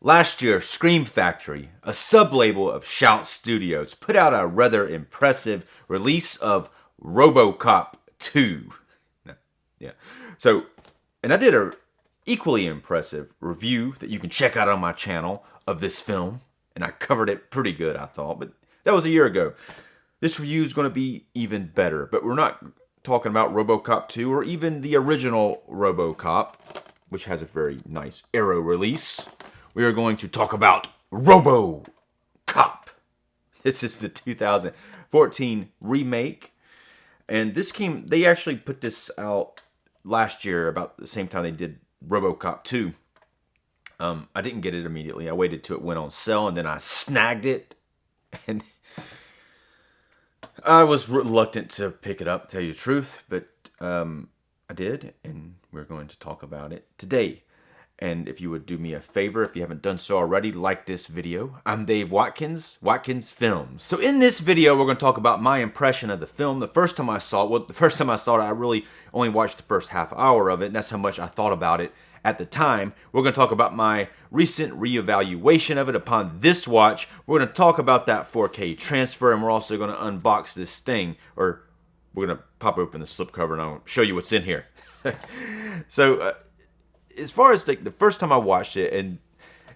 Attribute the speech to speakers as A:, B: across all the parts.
A: Last year, Scream Factory, a sub-label of Shout Studios, put out a rather impressive release of RoboCop 2. Yeah. So, and I did a equally impressive review that you can check out on my channel of this film, and I covered it pretty good, I thought, but that was a year ago. This review is going to be even better, but we're not talking about RoboCop 2 or even the original RoboCop, which has a very nice Arrow release. We are going to talk about RoboCop. This is the 2014 remake, and they actually put this out last year about the same time they did RoboCop 2. I didn't get it immediately. I waited till it went on sale, and then I snagged it, and I was reluctant to pick it up, to tell you the truth, but I did, and we're going to talk about it today. And if you would do me a favor, if you haven't done so already, like this video. I'm Dave Watkins, Watkins Films. So in this video, we're going to talk about my impression of the film. The first time I saw it, I really only watched the first half hour of it, and that's how much I thought about it at the time. We're going to talk about my recent reevaluation of it upon this watch. We're going to talk about that 4K transfer, and we're also going to unbox this thing, or we're going to pop open the slipcover and I'll show you what's in here. So, as far as like the first time I watched it, and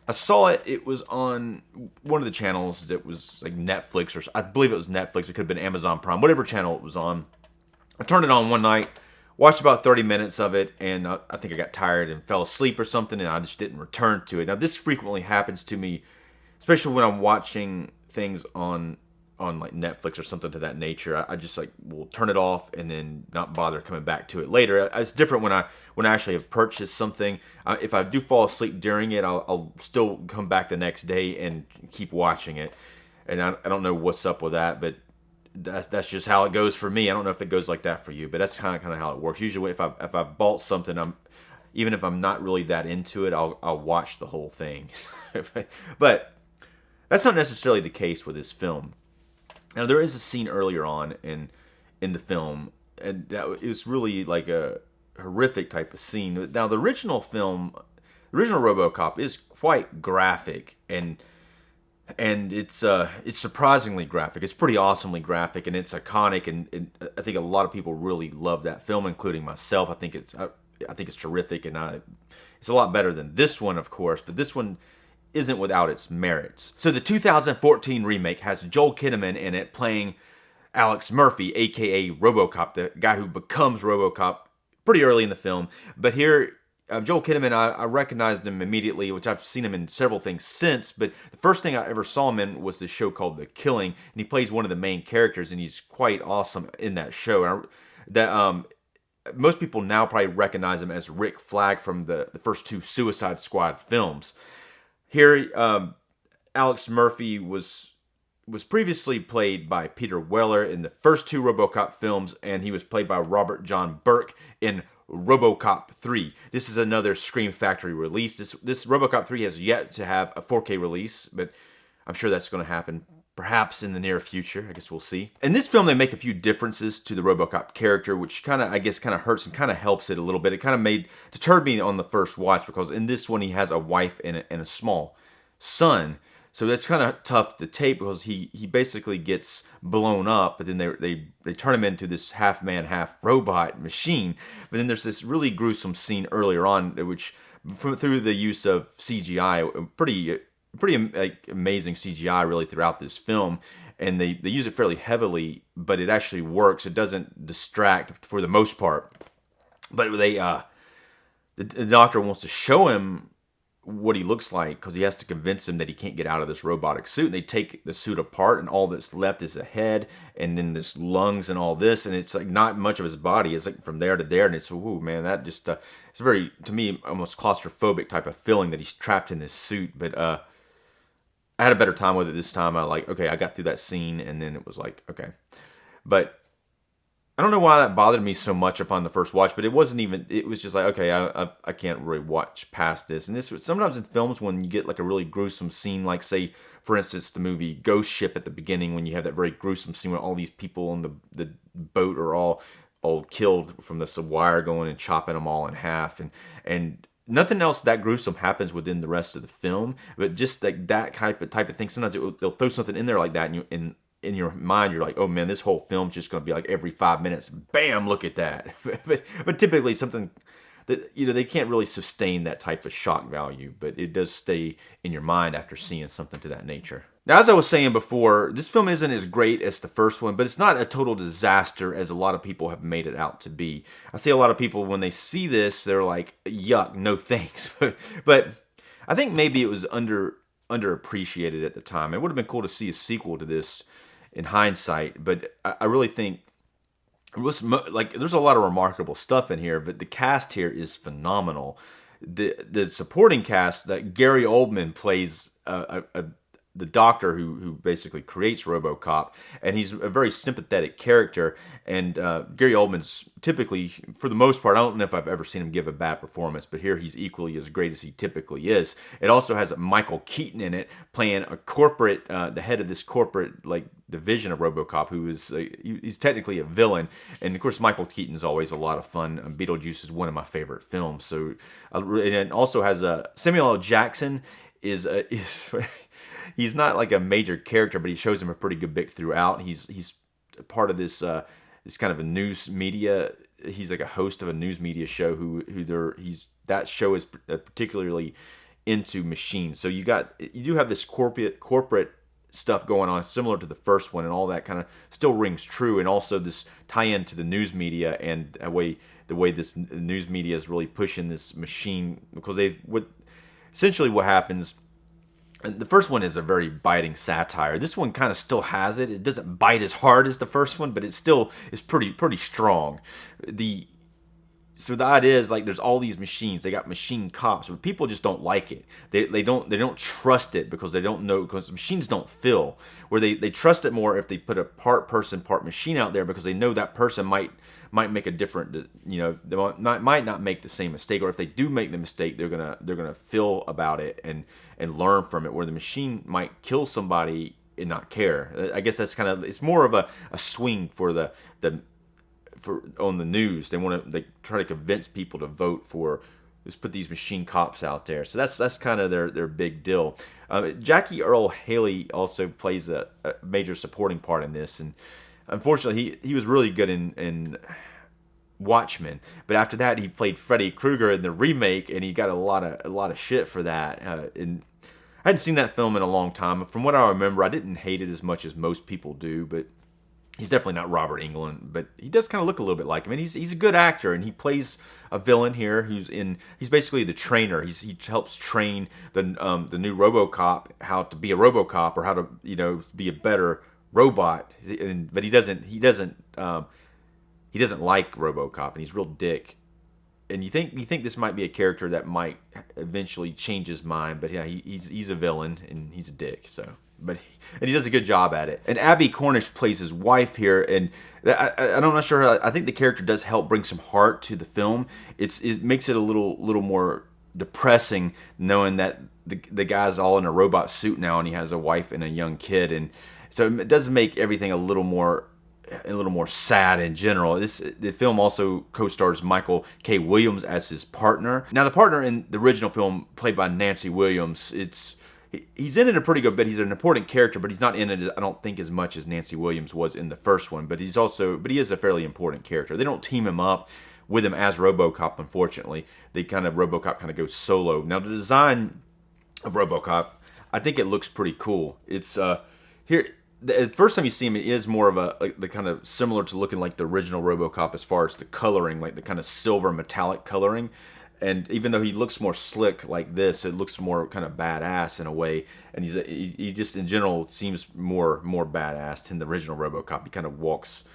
A: I saw it, it was on one of the channels that was like Netflix, or I believe it was Netflix. It could have been Amazon Prime, whatever channel it was on. I turned it on one night, watched about 30 minutes of it, and I think I got tired and fell asleep or something, and I just didn't return to it. Now, this frequently happens to me, especially when I'm watching things on like Netflix or something to that nature. I just like will turn it off and then not bother coming back to it later. It's different when I actually have purchased something. If I do fall asleep during it, I'll still come back the next day and keep watching it. And I don't know what's up with that, but that's just how it goes for me. I don't know if it goes like that for you, but that's kind of how it works. Usually, if I bought something, even if I'm not really that into it, I'll watch the whole thing. But that's not necessarily the case with this film. Now, there is a scene earlier on in the film, and it was really like a horrific type of scene. Now, the original RoboCop is quite graphic, and it's surprisingly graphic. It's pretty awesomely graphic, and it's iconic, and I think a lot of people really love that film, including myself. I think it's terrific, and it's a lot better than this one, of course, but this one isn't without its merits. So the 2014 remake has Joel Kinnaman in it playing Alex Murphy, aka RoboCop, the guy who becomes RoboCop pretty early in the film. But here, Joel Kinnaman, I recognized him immediately, which I've seen him in several things since, but the first thing I ever saw him in was this show called The Killing, and he plays one of the main characters, and he's quite awesome in that show. Most people now probably recognize him as Rick Flag from the first two Suicide Squad films. Here, Alex Murphy was previously played by Peter Weller in the first two RoboCop films, and he was played by Robert John Burke in RoboCop 3. This is another Scream Factory release. This RoboCop 3 has yet to have a 4K release, but I'm sure that's going to happen perhaps in the near future. I guess we'll see. In this film, they make a few differences to the RoboCop character, which kind of hurts and kind of helps it a little bit. It kind of deterred me on the first watch, because in this one, he has a wife and a small son. So that's kind of tough to tape, because he basically gets blown up, but then they turn him into this half man, half robot machine. But then there's this really gruesome scene earlier on, which through the use of CGI, pretty like amazing CGI really throughout this film, and they use it fairly heavily, but it actually works. It doesn't distract for the most part. But the doctor wants to show him what he looks like, because he has to convince him that he can't get out of this robotic suit. And they take the suit apart, and all that's left is a head, and then this lungs and all this, and it's like not much of his body. It's like from there to there, and it's, ooh, man, that just it's very, to me, almost claustrophobic type of feeling that he's trapped in this suit. But I had a better time with it this time. I got through that scene, and then it was like, okay. But I don't know why that bothered me so much upon the first watch, but it was just like, okay, I can't really watch past this. And this sometimes in films, when you get like a really gruesome scene, like say, for instance, the movie Ghost Ship at the beginning, when you have that very gruesome scene where all these people on the boat are all killed from this wire going and chopping them all in half. And nothing else that gruesome happens within the rest of the film, but just like that type of thing. Sometimes they'll throw something in there like that, and in your mind you're like, oh man, this whole film's just going to be like every 5 minutes, bam, look at that. But typically something that, they can't really sustain that type of shock value, but it does stay in your mind after seeing something to that nature. Now, as I was saying before, this film isn't as great as the first one, but it's not a total disaster as a lot of people have made it out to be. I see a lot of people, when they see this, they're like, yuck, no thanks. But I think maybe it was underappreciated at the time. It would have been cool to see a sequel to this in hindsight, but I really think it was like, there's a lot of remarkable stuff in here, but the cast here is phenomenal. The supporting cast, that Gary Oldman plays the doctor who basically creates RoboCop, and he's a very sympathetic character. And Gary Oldman's typically, for the most part, I don't know if I've ever seen him give a bad performance, but here he's equally as great as he typically is. It also has Michael Keaton in it, playing a corporate, the head of this corporate like division of RoboCop, who is he's technically a villain. And of course, Michael Keaton's always a lot of fun. Beetlejuice is one of my favorite films. So, and it also has Samuel L. Jackson is he's not like a major character, but he shows him a pretty good bit throughout. He's part of this this kind of a news media. He's like a host of a news media show that show is particularly into machines. So you do have this corporate stuff going on similar to the first one, and all that kind of still rings true, and also this tie-in to the news media and the way this news media is really pushing this machine, because essentially what happens. And the first one is a very biting satire. This one kind of still has it. It doesn't bite as hard as the first one, but it still is pretty strong. So the idea is, like, there's all these machines. They got machine cops, but people just don't like it. They don't trust it because they don't know, because machines don't feel. Where they trust it more if they put a part person, part machine out there, because they know that person might make a different, they might not make the same mistake, or if they do make the mistake, they're gonna feel about it and learn from it. Where the machine might kill somebody and not care. I guess that's it's more of a swing for on the news. They try to convince people to vote for, just put these machine cops out there. So that's kind of their big deal. Jackie Earle Haley also plays a major supporting part in this, and unfortunately he was really good in Watchmen, but after that he played Freddy Krueger in the remake, and he got a lot of shit for that. And I hadn't seen that film in a long time. From what I remember, I didn't hate it as much as most people do, but he's definitely not Robert Englund, but he does kind of look a little bit like him, and he's a good actor, and he plays a villain here he's basically the trainer. He helps train the new RoboCop how to be a RoboCop, or how to be a better robot. But he doesn't like RoboCop, and he's real dick. And you think this might be a character that might eventually change his mind, but yeah, he's a villain and he's a dick. So, and he does a good job at it. And Abby Cornish plays his wife here, and I'm not sure. I think the character does help bring some heart to the film. It makes it a little more depressing, knowing that the guy's all in a robot suit now, and he has a wife and a young kid, and so it does make everything a little more sad in general. The film also co-stars Michael K. Williams as his partner. Now, the partner in the original film, played by Nancy Williams, he's in it a pretty good bit. He's an important character, but he's not in it, I don't think, as much as Nancy Williams was in the first one. But he is a fairly important character. They don't team him up with him as RoboCop, unfortunately. RoboCop kind of goes solo. Now, the design of RoboCop, I think it looks pretty cool. It's here. The first time you see him, it is more of the kind of similar to looking like the original RoboCop as far as the coloring, like the kind of silver metallic coloring. And even though he looks more slick like this, it looks more kind of badass in a way. And he just in general seems more badass than the original RoboCop. He kind of walks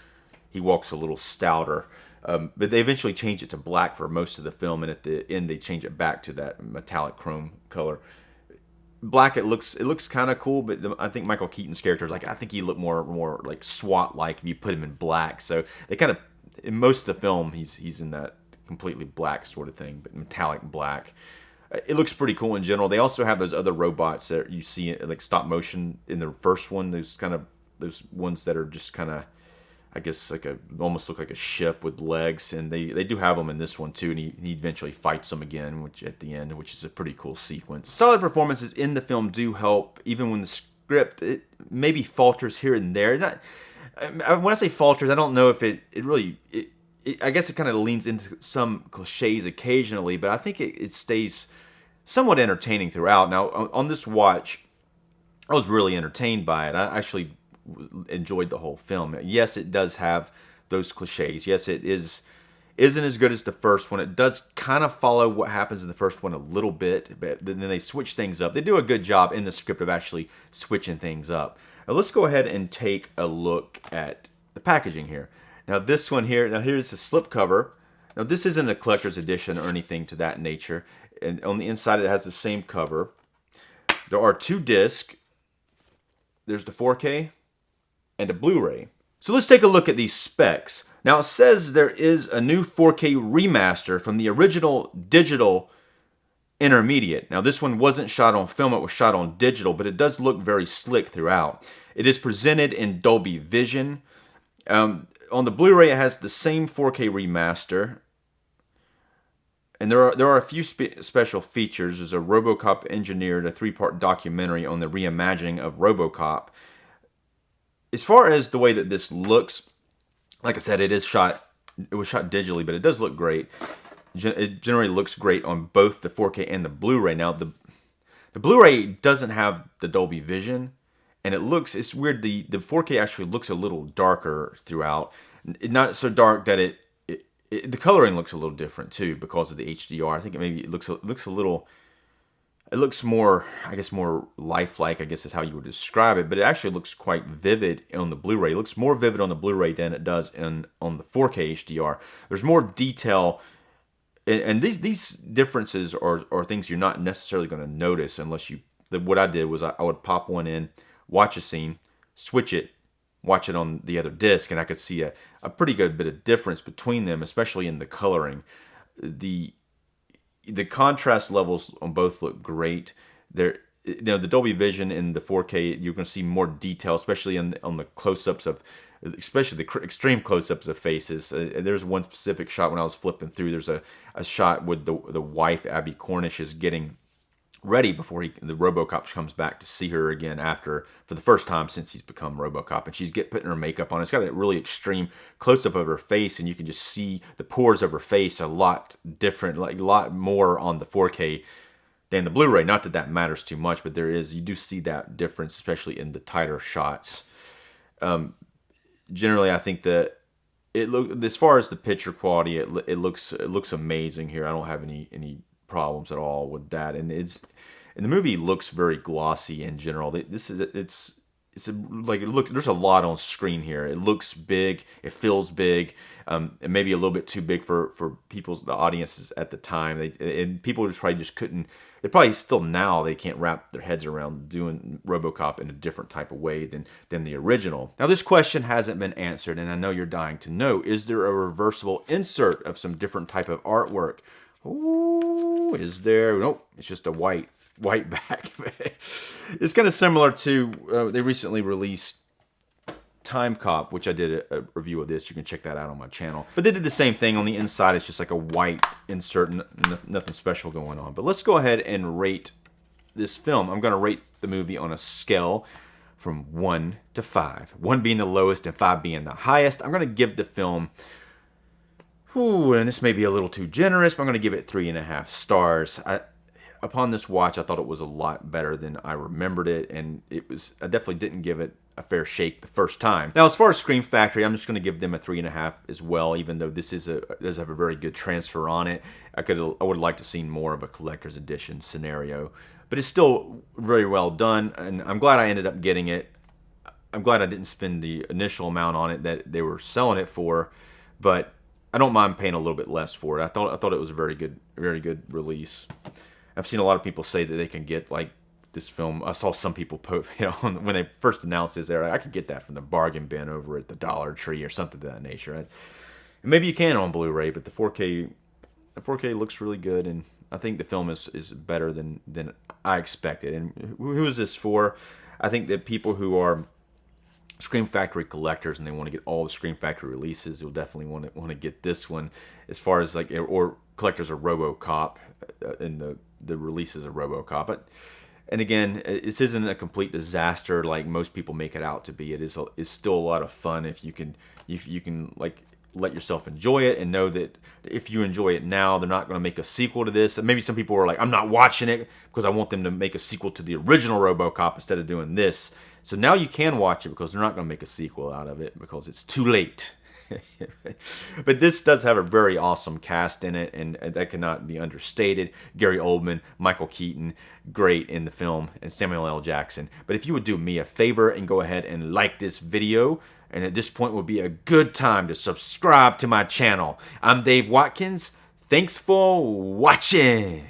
A: a little stouter. But they eventually change it to black for most of the film, and at the end they change it back to that metallic chrome color. Black, it looks kind of cool, but I think Michael Keaton's character is I think he looked more like SWAT-like if you put him in black. So they kind of, in most of the film, he's in that completely black sort of thing, but metallic black. It looks pretty cool in general. They also have those other robots that you see like stop motion in the first one. Those ones that are just kind of, I guess like almost look like a ship with legs, and they do have them in this one too. And he eventually fights them again, which at the end, which is a pretty cool sequence. Solid performances in the film do help, even when the script it maybe falters here and there. When I say falters, I don't know if it really. I guess it kind of leans into some cliches occasionally, but I think it stays somewhat entertaining throughout. Now, on this watch, I was really entertained by it. I actually enjoyed the whole film. Yes, it does have those cliches. Yes, it isn't as good as the first one. It does kind of follow what happens in the first one a little bit, but then they switch things up. They do a good job in the script of actually switching things up. Now, let's go ahead and take a look at the packaging here. Now this one here, here's the slipcover. Now this isn't a collector's edition or anything to that nature. And on the inside it has the same cover. There are 2 discs. There's the 4K and a Blu-ray. So let's take a look at these specs. Now it says there is a new 4K remaster from the original digital intermediate. Now this one wasn't shot on film, it was shot on digital, but it does look very slick throughout. It is presented in Dolby Vision. On the Blu-ray, it has the same 4K remaster, and there are a few special features. There's a RoboCop engineered a 3-part documentary on the reimagining of RoboCop. As far as the way that this looks, like I said, it was shot digitally, but it does look great. It generally looks great on both the 4K and the Blu-ray. Now the Blu-ray doesn't have the Dolby Vision. And it's weird, the 4K actually looks a little darker throughout. Not so dark that the coloring looks a little different too because of the HDR. I think it looks more, I guess, more lifelike, I guess is how you would describe it. But it actually looks quite vivid on the Blu-ray. It looks more vivid on the Blu-ray than it does on the 4K HDR. There's more detail. And these differences are things you're not necessarily going to notice unless what I did was I would pop one in, watch a scene, switch it, watch it on the other disc, and I could see a pretty good bit of difference between them, especially in the coloring. The contrast levels on both look great. The Dolby Vision in the 4K, you're going to see more detail, especially on the close-ups especially the extreme close-ups of faces. There's one specific shot when I was flipping through. There's a shot with the wife, Abby Cornish, is getting ready before the RoboCop comes back to see her again for the first time since he's become RoboCop, and she's putting her makeup on. It's got a really extreme close-up of her face, and you can just see the pores of her face a lot different, like a lot more on the 4K than the Blu-ray. Not that matters too much, but you do see that difference, especially in the tighter shots. Generally, I think that as far as the picture quality, it looks amazing here. I don't have any problems at all with that, and the movie looks very glossy in general. There's a lot on screen here. It looks big, it feels big, and maybe a little bit too big for the audiences at the time. People just couldn't. They probably still now they can't wrap their heads around doing RoboCop in a different type of way than the original. Now this question hasn't been answered, and I know you're dying to know: is there a reversible insert of some different type of artwork? Ooh, is there? Nope, it's just a white back. It's kind of similar to they recently released Time Cop, which I did a review of this. You can check that out on my channel. But they did the same thing on the inside. It's just like a white insert, nothing special going on. But let's go ahead and rate this film. I'm going to rate the movie on a scale from 1 to 5. 1 being the lowest and 5 being the highest. I'm going to give the film, and this may be a little too generous, but I'm going to give it 3.5 stars. Upon this watch, I thought it was a lot better than I remembered it, and I definitely didn't give it a fair shake the first time. Now, as far as Scream Factory, I'm just going to give them a 3.5 as well, even though this does have a very good transfer on it. I would like to see more of a collector's edition scenario, but it's still very well done, and I'm glad I ended up getting it. I'm glad I didn't spend the initial amount on it that they were selling it for, but I don't mind paying a little bit less for it. I thought it was a very good release. I've seen a lot of people say that they can get like this film. I saw some people post, when they first announced this, I could get that from the bargain bin over at the Dollar Tree or something of that nature. And maybe you can on Blu-ray, but the 4K looks really good, and I think the film is better than I expected. And who is this for? I think that people who are Scream Factory collectors and they want to get all the Scream Factory releases, you'll definitely want to get this one. As far as like, or collectors of RoboCop and the releases of RoboCop. But and again, this isn't a complete disaster like most people make it out to be. It's still a lot of fun if you can like let yourself enjoy it and know that if you enjoy it now, they're not going to make a sequel to this. And maybe some people are like, I'm not watching it because I want them to make a sequel to the original RoboCop instead of doing this. So now you can watch it because they're not going to make a sequel out of it because it's too late. But this does have a very awesome cast in it, and that cannot be understated. Gary Oldman, Michael Keaton, great in the film, and Samuel L. Jackson. But if you would do me a favor and go ahead and like this video, and at this point would be a good time to subscribe to my channel. I'm Dave Watkins. Thanks for watching.